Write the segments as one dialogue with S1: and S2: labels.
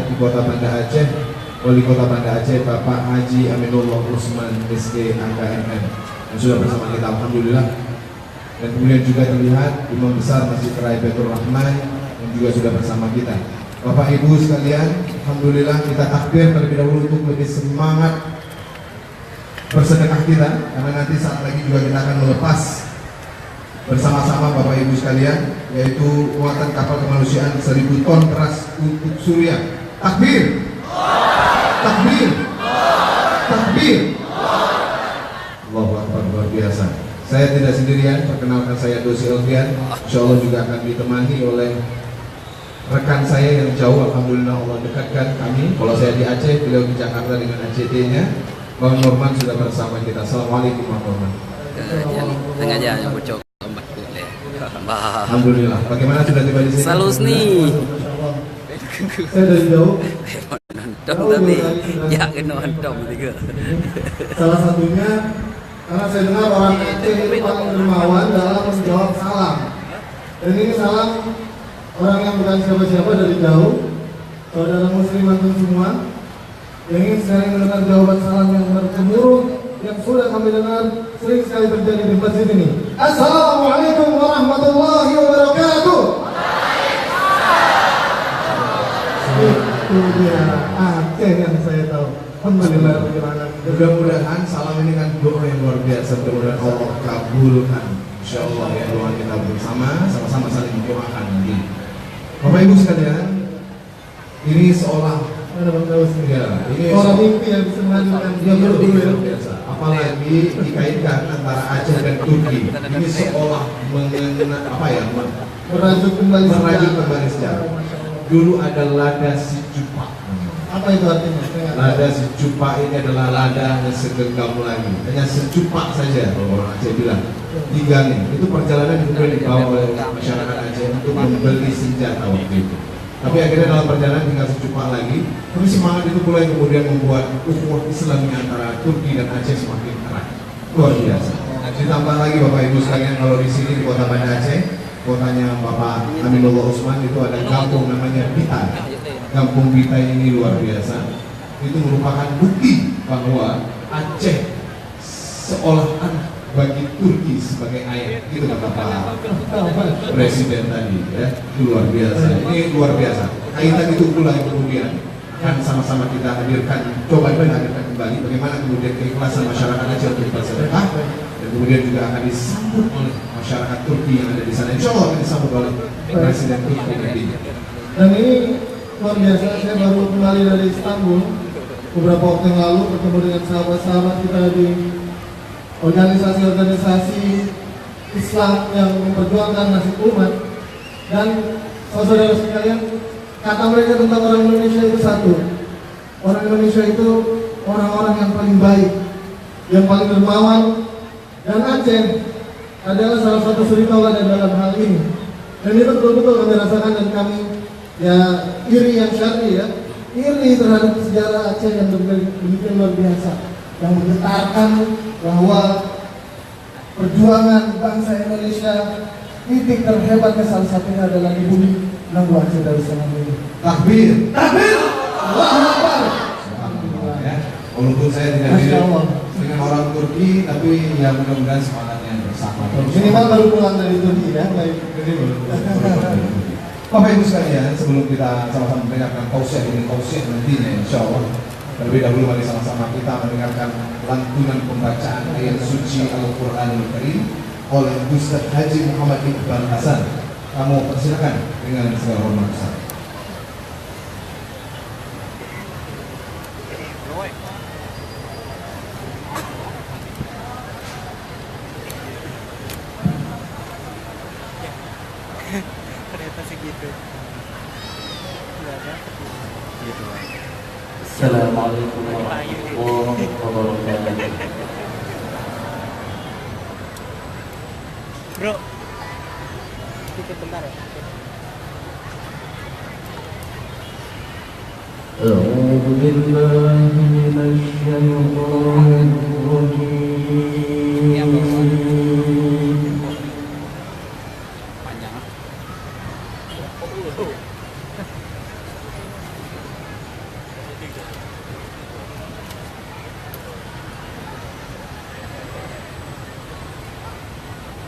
S1: di Kota Banda Aceh, Wali Kota Banda Aceh Bapak Haji Aminullah Usman SG AKMM yang sudah bersama kita, alhamdulillah. Dan kemudian juga terlihat Imam Besar Masjid Raya Baitur Rahman yang juga sudah bersama kita. Bapak Ibu sekalian, alhamdulillah kita takbir terlebih dahulu untuk lebih semangat bersedekah kita, karena nanti saat lagi juga kita akan melepas bersama-sama Bapak Ibu sekalian, yaitu muatan kapal kemanusiaan 1000 ton beras untuk Suriah. Takbir, takbir, takbir. Allahu Akbar, luar biasa. Saya tidak sendirian, perkenalkan saya Dosi Elvian. Insya Allah juga akan ditemani oleh rekan saya yang jauh, alhamdulillah Allah dekatkan kami. Kalau saya di Aceh, beliau di Jakarta dengan ACT-nya. Bang Norman sudah bersama kita. Assalamualaikum warahmatullahi wabarakatuh.
S2: Sengaja yang bocor.
S1: Alhamdulillah. Bagaimana sudah tiba di sini?
S2: Salus nih.
S1: Saya dari jauh.
S2: Nonton tadi. Ya kena nonton juga.
S3: Salah satunya karena saya dengar orang Aceh itu paling dermawan dalam menjawab salam. Dan ini salam orang yang bukan siapa-siapa dari jauh, saudara muslim antum semua yang ingin sering mendengar jawaban salam yang bergemuruh yang sudah kami dengar sering sekali terjadi di masjid ini. Assalamualaikum warahmatullahi wabarakatuh. Itu dia Aceh yang saya tahu. Alhamdulillah.
S1: Mudah-mudahan salam ini kan doa yang luar biasa, mudah-mudahan Allah kabulkan. Insya Allah ya, doa kita bersama, sama-sama saling mendoakan nanti. Bapak Ibu sekalian, ini seolah ini
S3: orang mimpi yang bisa menghadirkan dia
S1: luar biasa. Apalagi dikaitkan antara Aceh dan Turki, ini seolah
S3: merajuk kembali
S1: sejarah. Dulu ada Lada Si Jupa.
S3: Apa itu artinya?
S1: Lada Si Jupa ini adalah lada yang segenggam lagi, hanya secupak saja kalau orang Aceh bilang. Digali. Itu perjalanan kemudian dibawa oleh masyarakat Aceh untuk membeli senjata waktu itu. Tapi akhirnya dalam perjalanan tinggal secupak lagi. Tapi semangat itu pula yang kemudian membuat ukhuwah Islam antara Turki dan Aceh semakin erat. Luar biasa. Ditambah lagi Bapak Ibu sekalian, kalau di sini di Kota Banda Aceh, kotanya Bapak Aminullah Usman, itu ada kampung namanya Bitai. Kampung Bitai ini luar biasa. Itu merupakan bukti bahwa Aceh seolah anak bagi Turki sebagai ayah, gitu kata Pak Presiden tadi ya. Itu luar biasa. Ini luar biasa. Kaitan itu pula yang kemudian akan sama-sama kita hadirkan, coba kita hadirkan kembali bagaimana kemudian keikhlasan masyarakat Aceh untuk bersedekah, dan kemudian juga akan disambut oleh masyarakat Turki yang ada di sana. Insya Allah akan disambut oleh Presiden Turki nantinya.
S3: Dan ini luar biasa. Saya baru kembali dari Istanbul beberapa waktu yang lalu, bertemu dengan sahabat-sahabat kita di organisasi-organisasi Islam yang memperjuangkan nasib umat. Dan saudara sekalian, kata mereka tentang orang Indonesia itu satu: orang Indonesia itu orang-orang yang paling baik, yang paling dermawan, dan Aceh adalah salah satu suri tauladan dalam hal ini. Dan itu betul-betul kami rasakan, dan kami ya iri yang syar'i ya, iri terhadap sejarah Aceh yang demikian luar biasa, yang menggetarkan bahwa perjuangan bangsa Indonesia titik terhebatnya salah satunya adalah di bumi Nanggu Aceh Darussalam ini.
S1: Takbir,
S3: Takbir, Allahu Akbar.
S1: Ya, walaupun saya tidak mirip dengan orang Turki, tapi ya mudah-mudahan semangatnya bersama.
S3: Minimal baru pulang dari Turki ya. Baik.
S1: Bapak Ibu sekalian, sebelum kita sama-sama mendengarkan tausiah nantinya, insya Allah terlebih dahulu mari sama-sama kita mendengarkan lantunan pembacaan ayat suci Al-Quranul Karim oleh Ustaz Haji Muhammad Iqbal Hasan. Kamu persilakan dengan segala hormat Ustaz.
S4: Ternyata segitu. Gitu.
S5: Assalamualaikum warahmatullahi wabarakatuh.
S4: Bro, sedikit bentar ya.
S5: A'udzu billahi minasy syaithanir rajim.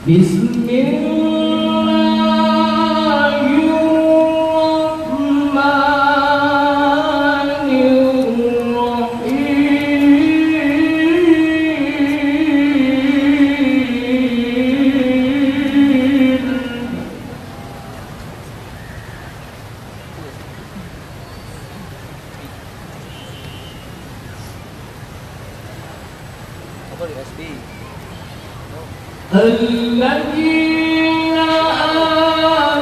S4: Apa di SB?
S5: الذين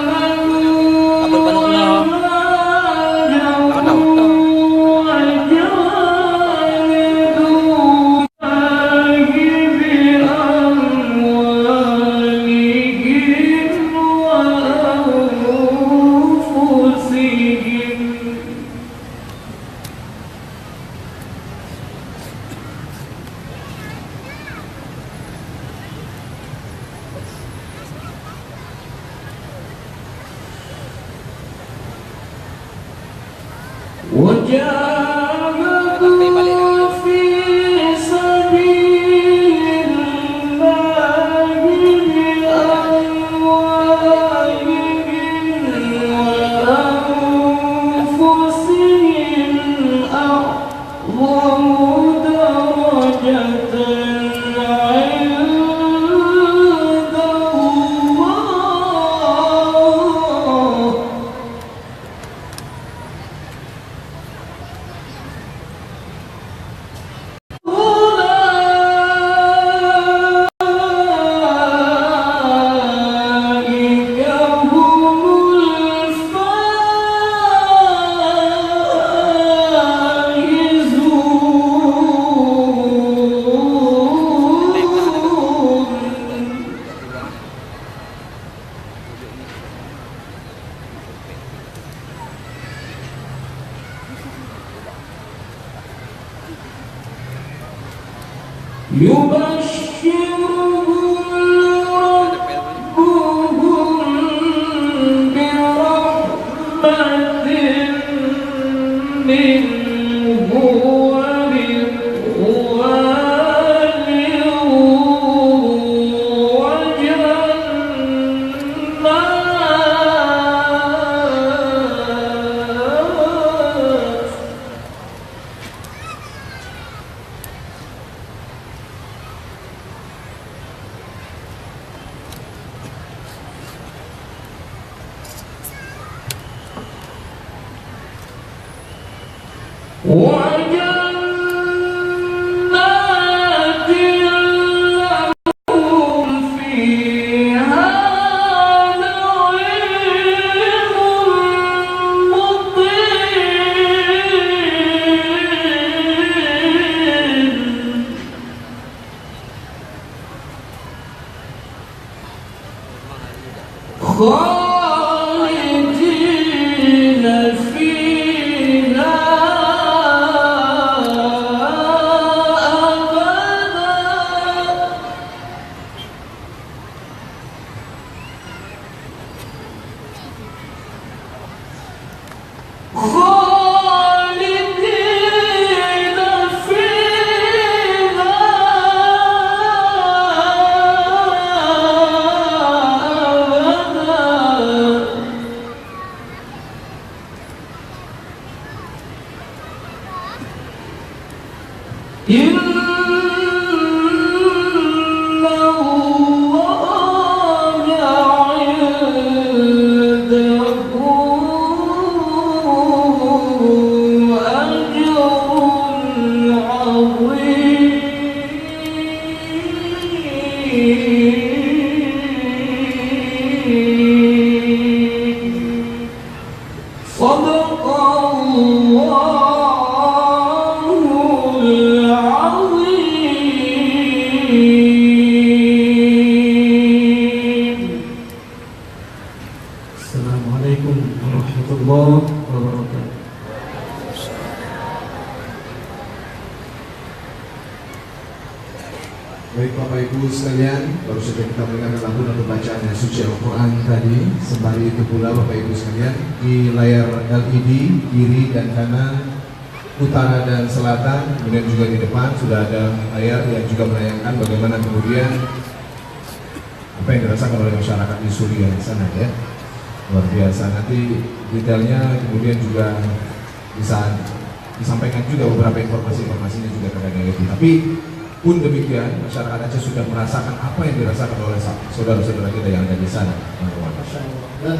S5: آمنوا
S2: Apa panuknya?
S5: وجاهدوا في سبيل الله بأموالهم وأنفسهم أعظم درجة عند الله أولئك هم الفائزون يبشرهم ربهم برحمة منه ورضوان وجنات وجنات لهم فيها نعيم مقيم خالدين فيها أبدا خالدين فيها أبدا إن الله عنده أجر عظيم صدق الله العظيم. Assalamualaikum warahmatullahi wabarakatuh.
S1: Baik Bapak Ibu sekalian, baru saja kita mendengarkan lagu dan bacaan yang suci Al-Quran tadi. Sembari itu pula Bapak Ibu sekalian, di layar LED kiri dan kanan, utara dan selatan, kemudian juga di depan sudah ada layar yang juga menayangkan bagaimana kemudian apa yang dirasakan oleh masyarakat di Suriah di sana ya. Luar biasa. Nanti detailnya kemudian juga bisa disampaikan juga beberapa informasinya juga terkait itu. Tapi pun demikian masyarakat Aceh sudah merasakan apa yang dirasakan oleh saudara-saudara kita yang ada di sana.
S3: Masya Allah. Dan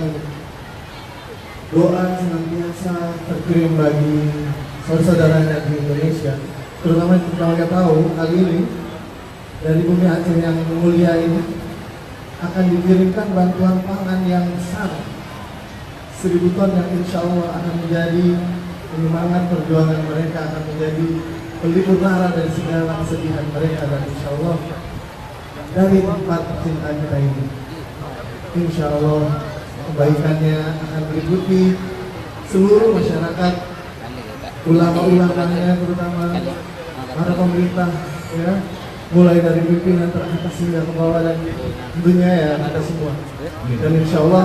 S3: doa senantiasa terkirim bagi saudara-saudaranya di Indonesia, terutama kita tahu kali ini dari bumi Aceh yang mulia ini akan dikirimkan bantuan pangan yang besar 1000 ton yang insya Allah akan menjadi penyemangat perjuangan mereka, akan menjadi pelipur lara dari segala kesedihan mereka, dan insya Allah dari tempat cinta kita ini insya Allah kebaikannya akan meliputi seluruh masyarakat, ulama-ulamanya terutama para pemerintah ya, mulai dari pimpinan teratas hingga ke bawah, dan tentunya ya kita semua. Dan insya Allah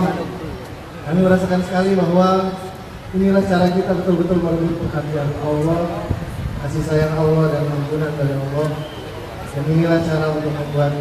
S3: kami merasakan sekali bahwa inilah cara kita betul-betul merebut perhatian Allah, kasih sayang Allah dan ampunan dari Allah. Dan inilah cara untuk membuat